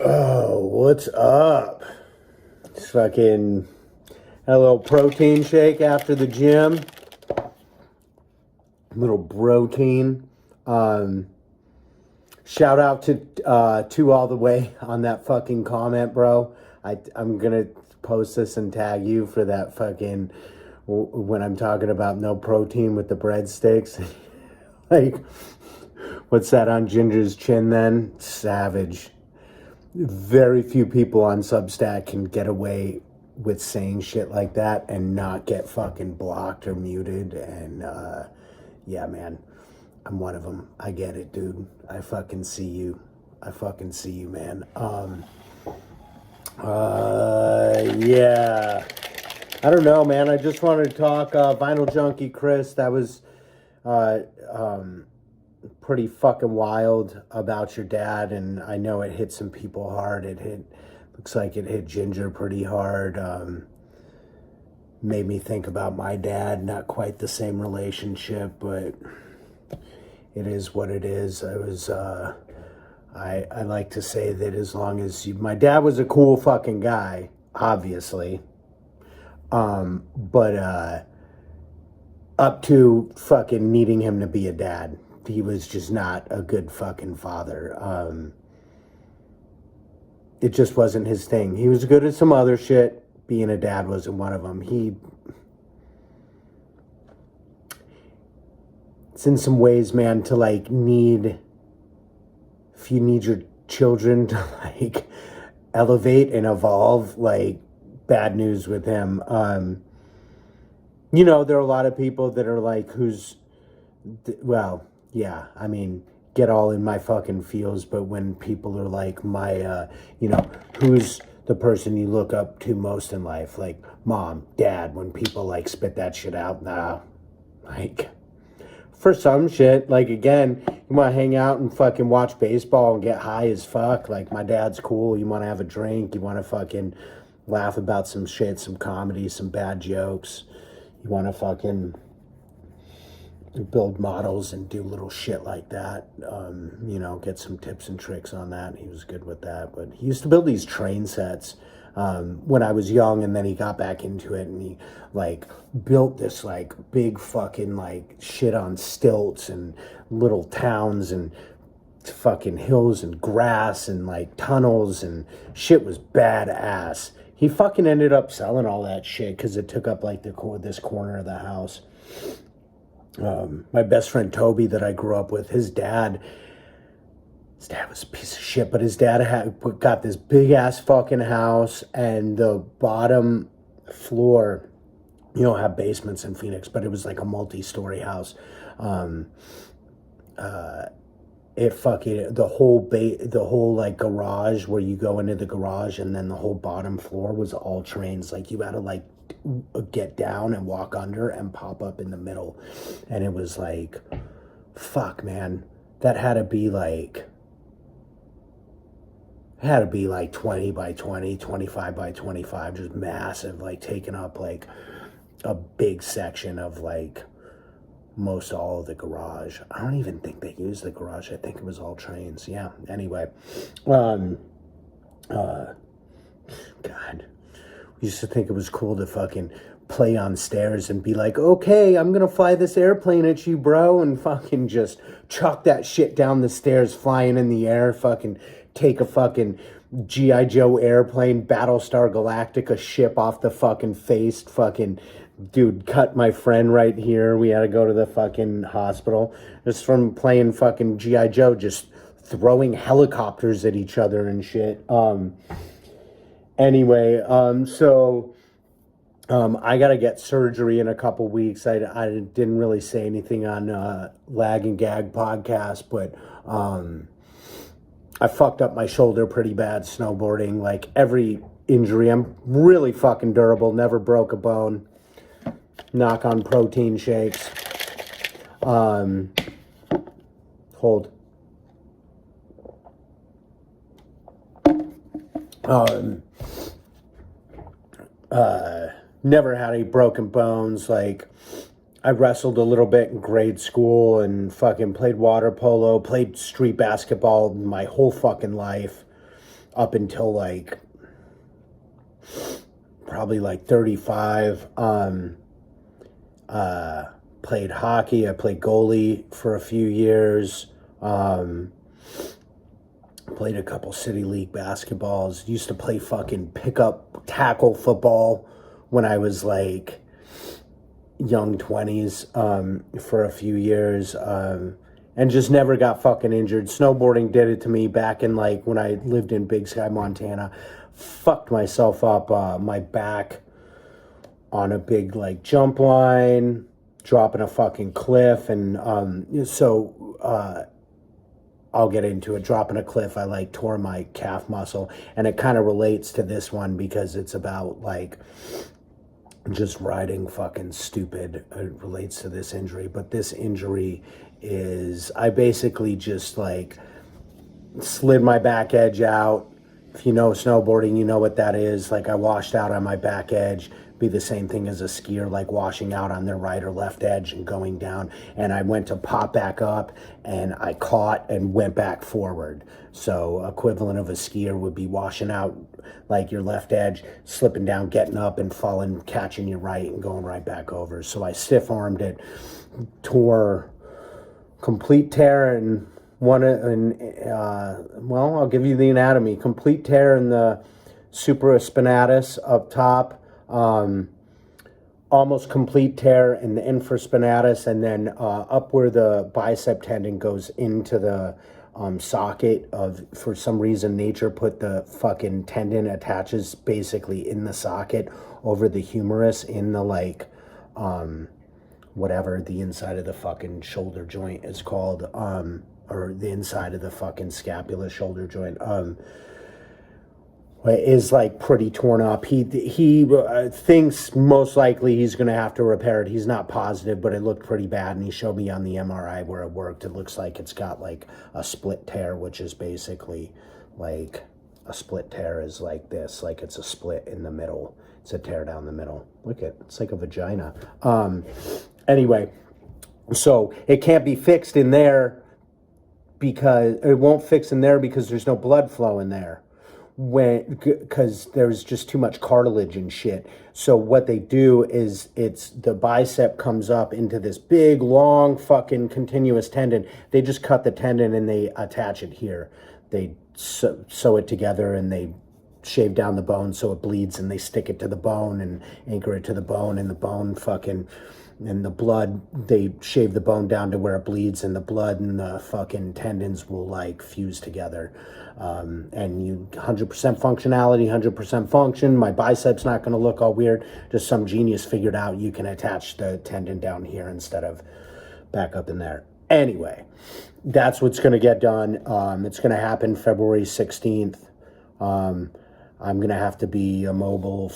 Oh, what's up? Just fucking had a little protein shake after the gym. Little protein. Shout out to two all the way on that fucking comment, bro. I'm gonna post this and tag you for that fucking when I'm talking about no protein with the breadsticks. Like, what's that on Ginger's chin then? Savage. Very few people on Substack can get away with saying shit like that and not get fucking blocked or muted. And yeah, man, I'm one of them. I get it, dude. I fucking see you. I fucking see you, man. Yeah. I don't know, man. I just wanted to talk Vinyl Junkie Chris. That was uh, um, pretty fucking wild about your dad, and I know it hit some people hard. Looks like it hit Ginger pretty hard. Made me think about my dad. Not quite the same relationship, but it is what it is. I like to say that as long as my dad was a cool fucking guy, obviously. But up to fucking needing him to be a dad. He was just not a good fucking father. It just wasn't his thing. He was good at some other shit. Being a dad wasn't one of them. It's in some ways, man, to like if you need your children to like elevate and evolve, like bad news with him. There are a lot of people that are like, yeah, I mean, get all in my fucking feels, but when people are like who's the person you look up to most in life? Like mom, dad, when people like spit that shit out, nah, like for some shit, like again, you want to hang out and fucking watch baseball and get high as fuck. Like my dad's cool. You want to have a drink. You want to fucking laugh about some shit, some comedy, some bad jokes. You want to fucking build models and do little shit like that. Get some tips and tricks on that. He was good with that. But he used to build these train sets when I was young, and then he got back into it, and he like built this like big fucking like shit on stilts and little towns and fucking hills and grass and like tunnels, and shit was badass. He fucking ended up selling all that shit because it took up like this corner of the house. My best friend Toby that I grew up with, his dad was a piece of shit, but his dad got this big ass fucking house, and the bottom floor, you don't have basements in Phoenix, but it was like a multi-story house. The whole like garage where you go into the garage, and then the whole bottom floor was all trains. Like you had to like get down and walk under and pop up in the middle. And it was like, fuck, man, that had to be like 20 by 20, 25 by 25, just massive, like taking up like a big section of like most all of the garage. I don't even think they used the garage. I think it was all trains. Yeah. Anyway, God, we used to think it was cool to fucking play on stairs and be like, okay, I'm gonna fly this airplane at you, bro, and fucking just chuck that shit down the stairs, flying in the air, fucking take a fucking G.I. Joe airplane, Battlestar Galactica ship off the fucking face, fucking dude, cut my friend right here. We had to go to the fucking hospital just from playing fucking G.I. Joe, just throwing helicopters at each other and shit. Anyway, I gotta get surgery in a couple weeks. I didn't really say anything on Lag and Gag podcast, but I fucked up my shoulder pretty bad snowboarding. Like every injury, I'm really fucking durable. Never broke a bone. Knock on protein shakes. Hold. Never had any broken bones. Like, I wrestled a little bit in grade school and fucking played water polo, played street basketball my whole fucking life. up until like probably like 35. Played hockey. I played goalie for a few years. Played a couple city league basketballs. Used to play fucking pickup tackle football when I was like young 20s for a few years. And just never got fucking injured. Snowboarding did it to me back in like when I lived in Big Sky, Montana. Fucked myself up, my back on a big like jump line, dropping a fucking cliff. And I'll get into it. Dropping a cliff, I like tore my calf muscle. And it kind of relates to this one because it's about like just riding fucking stupid. It relates to this injury. But this injury is, I basically just like slid my back edge out. If you know snowboarding, you know what that is. Like I washed out on my back edge. Be the same thing as a skier, like washing out on their right or left edge and going down. And I went to pop back up and I caught and went back forward. So equivalent of a skier would be washing out like your left edge, slipping down, getting up and falling, catching your right and going right back over. So I stiff armed it, tore complete tear and I'll give you the anatomy. Complete tear in the supraspinatus up top, almost complete tear in the infraspinatus, and then up where the bicep tendon goes into the socket of, for some reason, nature put the fucking tendon attaches basically in the socket over the humerus in the like, whatever the inside of the fucking shoulder joint is called, or the inside of the fucking scapula shoulder joint, is like pretty torn up. He thinks most likely he's going to have to repair it. He's not positive, but it looked pretty bad. And he showed me on the MRI where it worked. It looks like it's got like a split tear, which is basically like a split tear is like this, like it's a split in the middle. It's a tear down the middle. Look at, it's like a vagina. Anyway, so it can't be fixed in there because it won't fix in there because there's no blood flow in there. Because there's just too much cartilage and shit. So what they do is it's the bicep comes up into this big, long, fucking continuous tendon. They just cut the tendon and they attach it here. They sew it together and they shave down the bone so it bleeds, and they stick it to the bone and anchor it to the bone, and the bone fucking, and the blood, they shave the bone down to where it bleeds, and the blood and the fucking tendons will like fuse together. And you 100% functionality, 100% function. My bicep's not going to look all weird. Just some genius figured out you can attach the tendon down here instead of back up in there. Anyway, that's what's going to get done. It's going to happen February 16th. I'm going to have to be immobile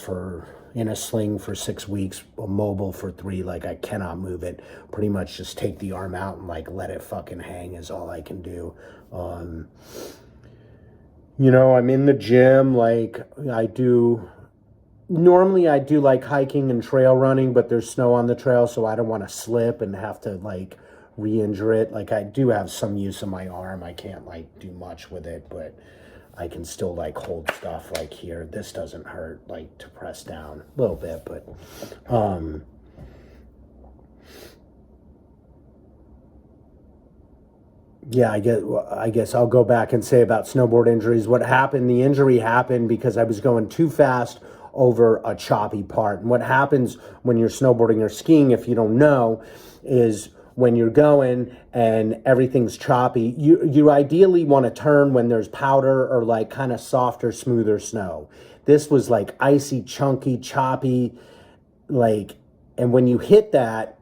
in a sling for 6 weeks, immobile for 3. Like I cannot move it. Pretty much just take the arm out and like let it fucking hang is all I can do. You know, I'm in the gym, like normally I do like hiking and trail running, but there's snow on the trail, so I don't want to slip and have to like re-injure it. Like I do have some use of my arm. I can't like do much with it, but I can still like hold stuff like here. This doesn't hurt like to press down a little bit, but yeah, I guess I'll go back and say about snowboard injuries. What happened, the injury happened because I was going too fast over a choppy part. And what happens when you're snowboarding or skiing, if you don't know, is when you're going and everything's choppy, you ideally want to turn when there's powder or like kind of softer, smoother snow. This was like icy, chunky, choppy, like, and when you hit that,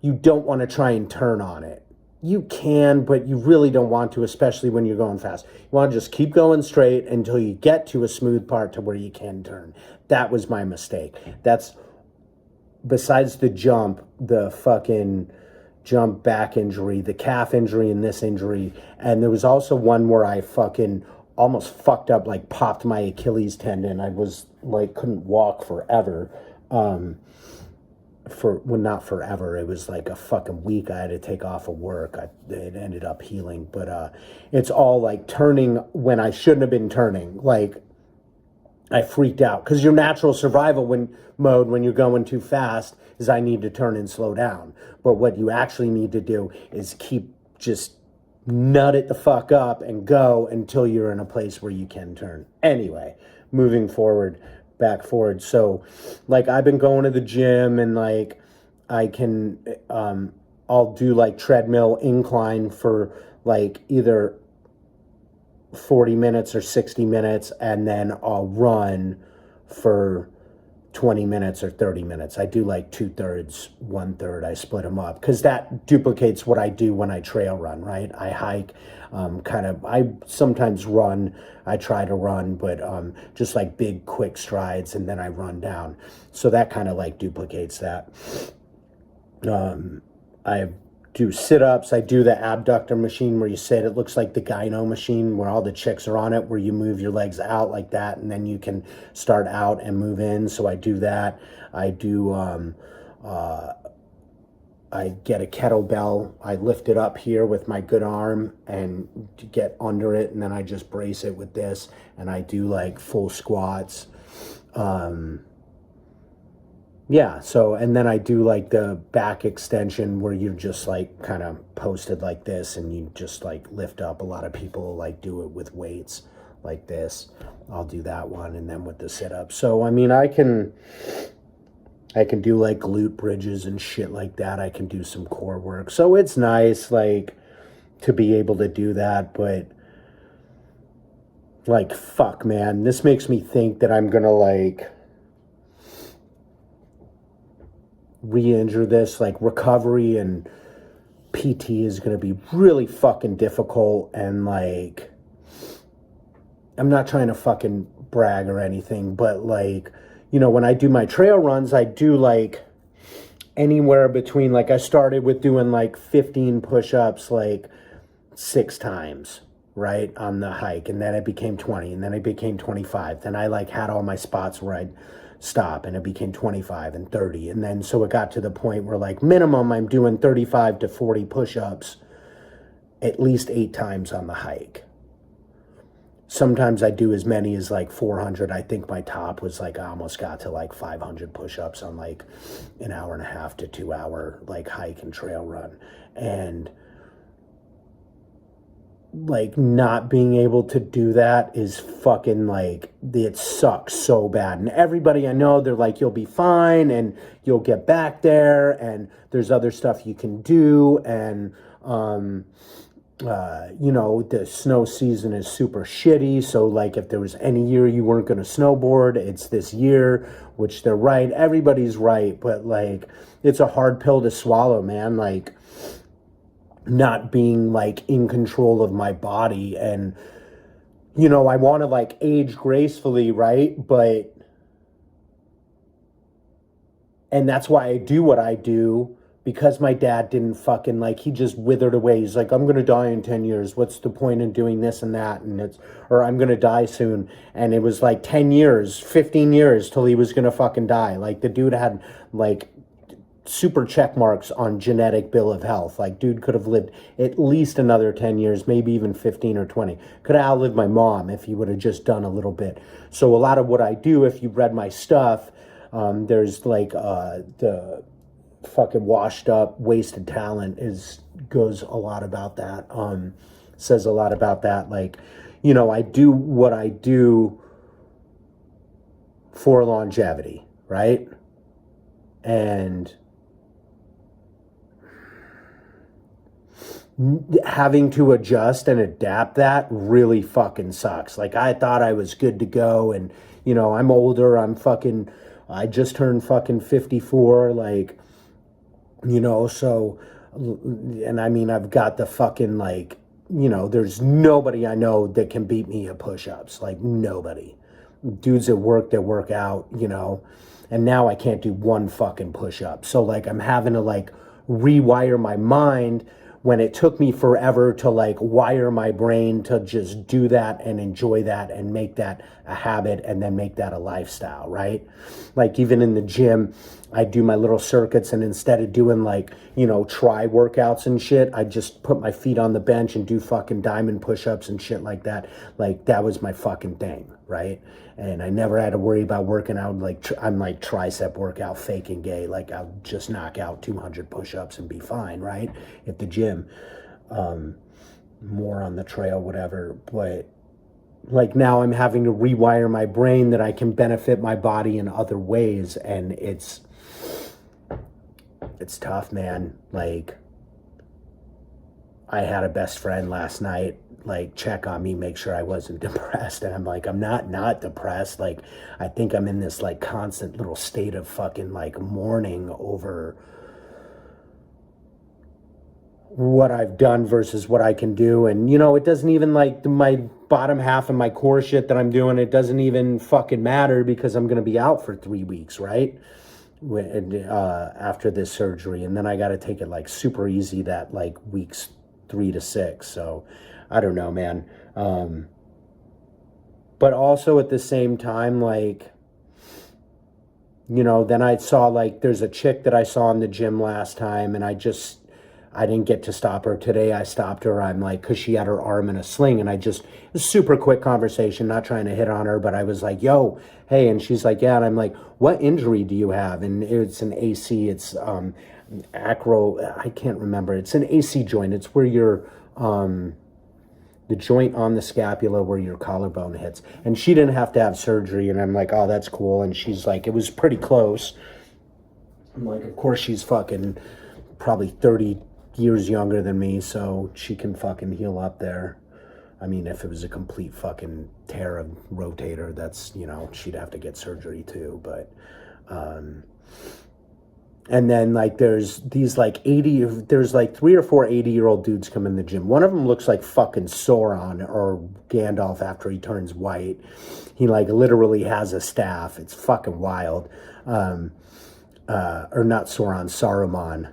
you don't want to try and turn on it. You can, but you really don't want to, especially when you're going fast. You want to just keep going straight until you get to a smooth part to where you can turn. That was my mistake. That's, besides the jump, the fucking jump back injury, the calf injury and this injury. And there was also one where I fucking almost fucked up, like popped my Achilles tendon. I was like, couldn't walk forever. well, not forever. It was like a fucking week I had to take off of work. It ended up healing, but it's all like turning when I shouldn't have been turning. Like I freaked out because your natural survival mode when you're going too fast is I need to turn and slow down. But what you actually need to do is just nut it the fuck up and go until you're in a place where you can turn. Anyway, moving back forward. So like I've been going to the gym and like I can, I'll do like treadmill incline for like either 40 minutes or 60 minutes, and then I'll run for 20 minutes or 30 minutes. I do like 2/3, 1/3. I split them up because that duplicates what I do when I trail run, right? I hike, I sometimes run. I try to run, but just like big, quick strides, and then I run down. So that kind of like duplicates that. I do sit-ups. I do the abductor machine where you sit. It looks like the gyno machine where all the chicks are on it, where you move your legs out like that, and then you can start out and move in. So I do that. I do, I get a kettlebell. I lift it up here with my good arm and get under it, and then I just brace it with this, and I do like full squats. Yeah, so, and then I do like the back extension where you're just like kind of posted like this and you just like lift up. A lot of people like do it with weights like this. I'll do that one, and then with the sit-up. So, I mean, I can do like glute bridges and shit like that. I can do some core work. So it's nice like to be able to do that, but like, fuck, man, this makes me think that I'm gonna like re-injure this. Like recovery and PT is going to be really fucking difficult, and like I'm not trying to fucking brag or anything, but like, you know, when I do my trail runs, I do like anywhere between, like I started with doing like 15 push-ups like 6 times, right, on the hike, and then it became 20, and then it became 25. Then I like had all my spots where I'd stop, and it became 25 and 30, and then so it got to the point where like minimum I'm doing 35 to 40 push-ups at least 8 times on the hike. Sometimes I do as many as like 400. I think my top was like I almost got to like 500 push-ups on like an hour and a half to 2 hour like hike and trail run. And like not being able to do that is fucking like, it sucks so bad. And everybody I know, they're like, you'll be fine and you'll get back there and there's other stuff you can do. And, you know, the snow season is super shitty. So like if there was any year you weren't going to snowboard, it's this year, which they're right. Everybody's right. But like, it's a hard pill to swallow, man. Like, not being like in control of my body, and you know, I want to like age gracefully, right? But and that's why I do what I do, because my dad didn't fucking like, he just withered away. He's like, I'm gonna die in 10 years, what's the point in doing this and that, and it's, or I'm gonna die soon. And it was like 10 years 15 years till he was gonna fucking die. Like the dude had like super check marks on genetic bill of health. Like dude could have lived at least another 10 years, maybe even 15 or 20. Could have outlived my mom if he would have just done a little bit. So a lot of what I do, if you've read my stuff, there's like the fucking washed up wasted talent goes a lot about that, says a lot about that. Like, you know, I do what I do for longevity, right? And having to adjust and adapt that really fucking sucks. Like I thought I was good to go, and you know, I'm older, I just turned fucking 54, like, you know, so, and I mean, I've got the fucking like, you know, there's nobody I know that can beat me at push-ups, like nobody. Dudes at work that work out, you know, and now I can't do one fucking push-up. So like I'm having to like rewire my mind when it took me forever to like wire my brain to just do that and enjoy that and make that a habit and then make that a lifestyle, right? Like even in the gym, I do my little circuits, and instead of doing like, try workouts and shit, I just put my feet on the bench and do fucking diamond push-ups and shit like that. Like, that was my fucking thing, right? And I never had to worry about working out. Like, I'm like tricep workout faking gay. Like, I'll just knock out 200 push-ups and be fine, right? At the gym. More on the trail, whatever. But like, now I'm having to rewire my brain that I can benefit my body in other ways. And it's tough, man. Like, I had a best friend last night, like, check on me, make sure I wasn't depressed. And I'm like, I'm not depressed. Like, I think I'm in this, like, constant little state of fucking, like, mourning over what I've done versus what I can do. And, it doesn't even, like, my bottom half of my core shit that I'm doing, it doesn't even fucking matter because I'm going to be out for 3 weeks, right? After this surgery, and then I got to take it like super easy that like weeks 3 to 6. So I don't know, man. But also at the same time, like, then I saw, like, there's a chick that I saw in the gym last time, and I didn't get to stop her. Today I stopped her. I'm like, because she had her arm in a sling, and it was a super quick conversation, not trying to hit on her, but I was like, yo, hey, and she's like, yeah, and I'm like, what injury do you have? And it's an AC, it's I can't remember. It's an AC joint. It's where your, the joint on the scapula where your collarbone hits. And she didn't have to have surgery, and I'm like, oh, that's cool. And she's like, it was pretty close. I'm like, of course she's fucking probably 30 years younger than me, so she can fucking heal up there. I mean, if it was a complete fucking tear of rotator, that's, she'd have to get surgery too. But, and then like there's these like there's like 3 or 4 80-year-old dudes come in the gym. One of them looks like fucking Sauron or Gandalf after he turns white. He like literally has a staff. It's fucking wild. Or not Sauron, Saruman.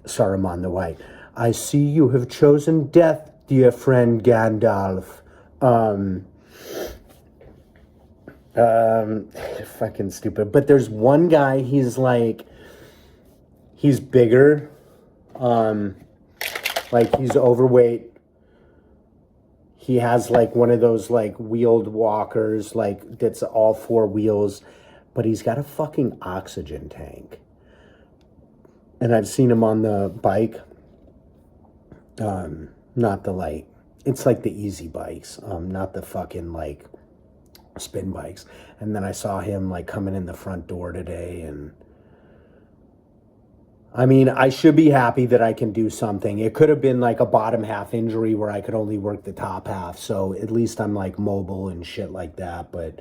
Saruman the White. I see you have chosen death, dear friend Gandalf. Fucking stupid. But there's one guy, he's bigger. Like, he's overweight. He has like one of those like wheeled walkers, like that's all 4 wheels, but he's got a fucking oxygen tank. And I've seen him on the bike. Not the like, it's like the easy bikes, not the fucking like spin bikes. And then I saw him like coming in the front door today, and I mean, I should be happy that I can do something. It could have been like a bottom half injury where I could only work the top half. So at least I'm like mobile and shit like that. But,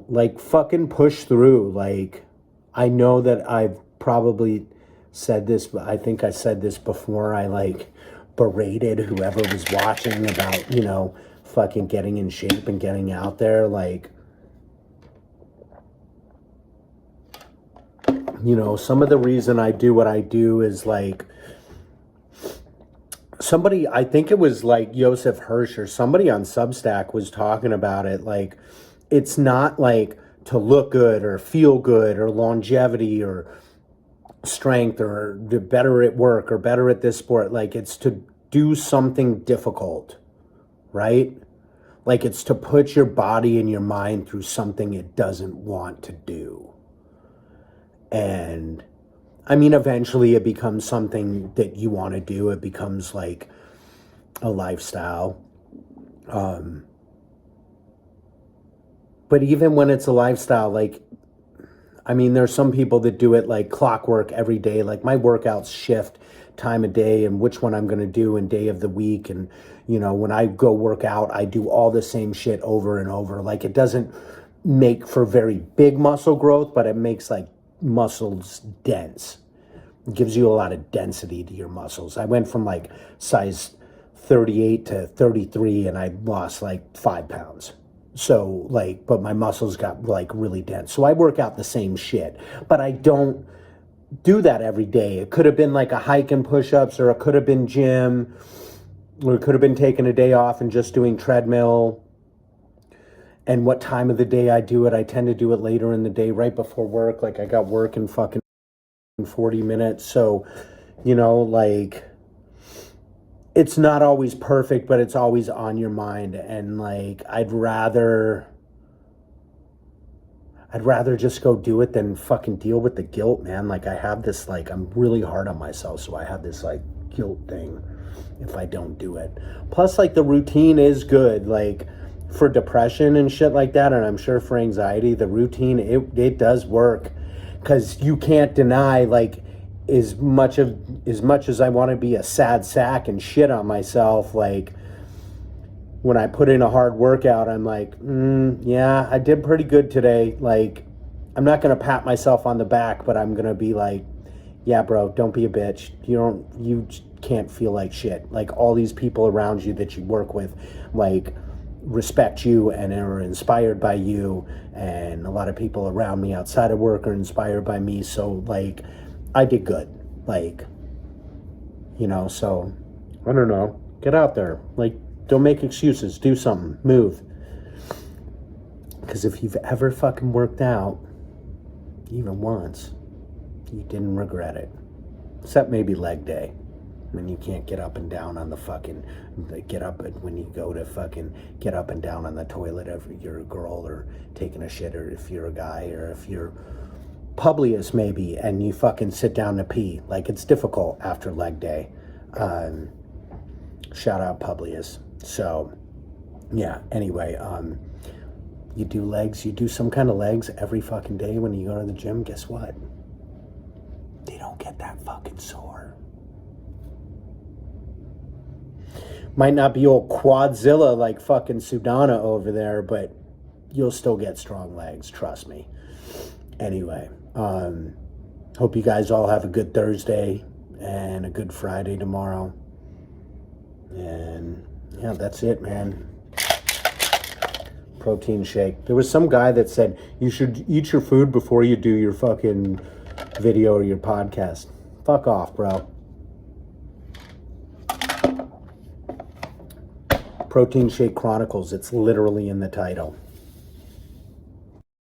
like fucking push through. Like, I know that I've probably said this, but I think I said this before. I like berated whoever was watching about, fucking getting in shape and getting out there. Like, some of the reason I do what I do is like somebody, I think it was like Joseph Hirsch or somebody on Substack was talking about it. Like, it's not like to look good or feel good or longevity or strength or better at work or better at this sport. Like, it's to do something difficult, right? Like, it's to put your body and your mind through something it doesn't want to do. And I mean, eventually it becomes something that you want to do. It becomes like a lifestyle. But even when it's a lifestyle, like, I mean, there's some people that do it like clockwork every day. Like, my workouts shift time of day and which one I'm going to do and day of the week. And, when I go work out, I do all the same shit over and over. Like, it doesn't make for very big muscle growth, but it makes like muscles dense. It gives you a lot of density to your muscles. I went from like size 38 to 33 and I lost like 5 pounds. So like, but my muscles got like really dense. So I work out the same shit, but I don't do that every day. It could have been like a hike and push-ups, or it could have been gym, or it could have been taking a day off and just doing treadmill. and what time of the day I do it. I tend to do it later in the day, right before work. Like, I got work in fucking 40 minutes. So, like, it's not always perfect, but it's always on your mind. And like, I'd rather just go do it than fucking deal with the guilt, man. Like, I have this, like, I'm really hard on myself, so I have this, like, guilt thing if I don't do it. Plus, like, the routine is good, like, for depression and shit like that, and I'm sure for anxiety, the routine, it does work, because you can't deny, like, as much as I want to be a sad sack and shit on myself, like, when I put in a hard workout, I'm like, yeah, I did pretty good today. Like, I'm not going to pat myself on the back, but I'm going to be like, yeah, bro, don't be a bitch. You can't feel like shit. Like, all these people around you that you work with, like, respect you and are inspired by you. And a lot of people around me outside of work are inspired by me. So, like, I did good. Like, so, I don't know. Get out there. Like, don't make excuses. Do something. Move. Because if you've ever fucking worked out, even once, you didn't regret it. Except maybe leg day. When you can't get up and down on the fucking, when you go to fucking get up and down on the toilet if you're a girl, or taking a shit, or if you're a guy, or if you're Publius maybe, and you fucking sit down to pee. Like, it's difficult after leg day. Shout out Publius. So, yeah, anyway, you do legs, you do some kind of legs every fucking day when you go to the gym. Guess what? They don't get that fucking sore. Might not be old Quadzilla like fucking Sudana over there, but you'll still get strong legs, trust me. Anyway, hope you guys all have a good Thursday and a good Friday tomorrow. And yeah, that's it, man. Protein shake. There was some guy that said you should eat your food before you do your fucking video or your podcast. Fuck off, bro. Protein Shake Chronicles. It's literally in the title.